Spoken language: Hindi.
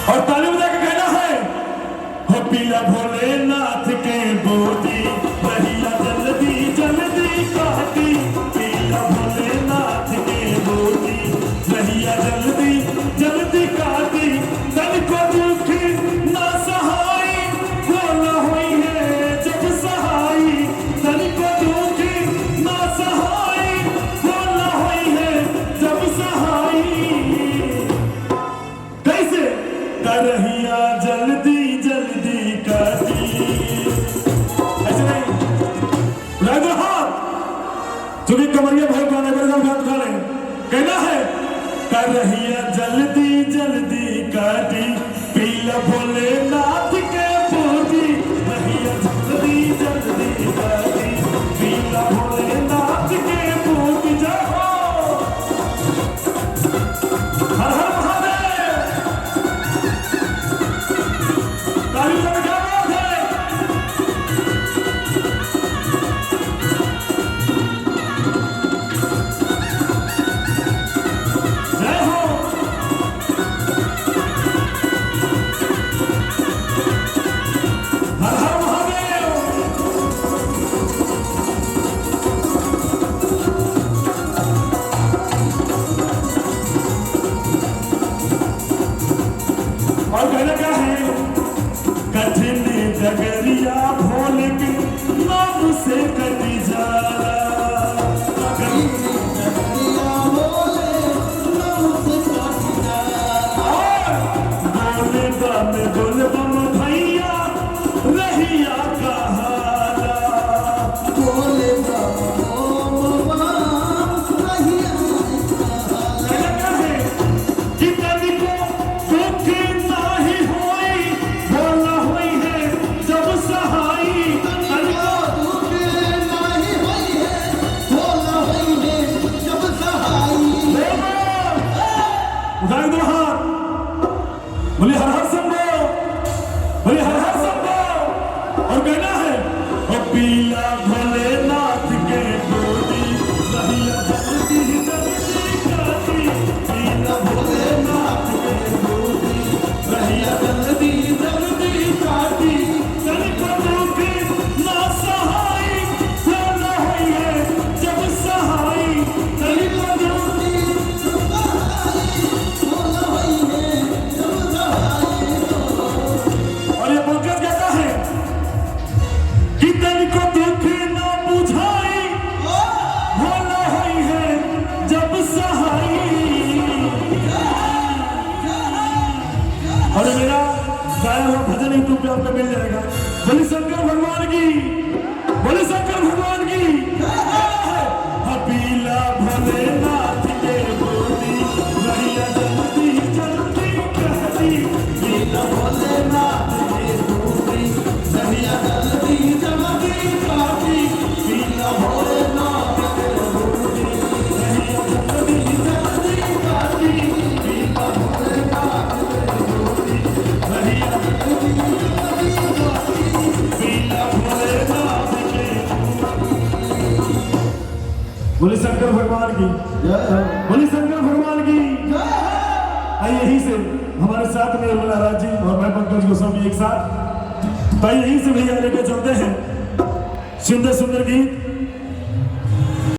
और ताली बजा के कहना है हो पीला भोलेनाथ के बोधी रहिया जल्दी जल्दी काटी। पीला भोलेनाथ के बोधी रहिया जल्दी जल्दी काटी। तन को दुखी ना सहाय बोला हुई है जब सहाय। तन को दुखी ना सहाय बोला हुई है जब सहाय। कैसे करहिया जल्दी जल्दी काटी। ऐसे नहीं लगा हाथ चूंकि कमरिया भाई गाने पर हाथ उठा ले। कहना है करहिया जल्दी जल्दी काटी। पीला भोलेनाथ के बोधी रहिया जल्दी जल्दी काटी। पीला भोलेनाथ के बोधी जाओ हर हर महादेव। ताली बजा के बात है जय हो। हर हर महादेव। और कहना क्या है कठिन डगरिया भोले के नाम से कटी जाला। बोले बम बोले बम भैया रहिया कहाला। कहना क्या है कि तनिको दुख नाही होई बोला हुई है जब सहाय। तनिको उठा दो हाथ बोले हर हर शंभो बोले हर हर शंभो। और कहना है ओ पीला भोलेनाथ के बोधी रहिया जल्दी जल्दी काटी। पीला भोलेनाथ के बोधी रहिया जल्दी जल्दी काटी। तनिको दुखी ना सहाय बोला हुई है जब सहाय। तनिको दुखी और ये पंकज कहता है कि तनिको दुख ना बुझाई बोला हुई है जब सहाय। और मेरा गाया हुआ भजन यूट्यूब पे आपको मिल जाएगा। बोले शंकर भगवान की बोले शंकर भगवान की। पीला भोलेनाथ के बोधी रहिया जल्दी जल्दी काटी। पीला भोलेनाथ के बोधी रहिया जल्दी जल्दी काटी। पीला भोलेनाथ के बोधी रहिया जल्दी जल्दी काटी। पीला भोलेनाथ के बोधी रहिया जल्दी जल्दी काटी। पीला भोलेनाथ के बोले शंकर भगवान की बोले शंकर भगवान की। आइए यहीं से हमारे साथ में राज जी और मैं पंकज गोस्वामी एक साथ तो यहीं से भैया लेके चलते हैं सुंदर सुंदर गीत।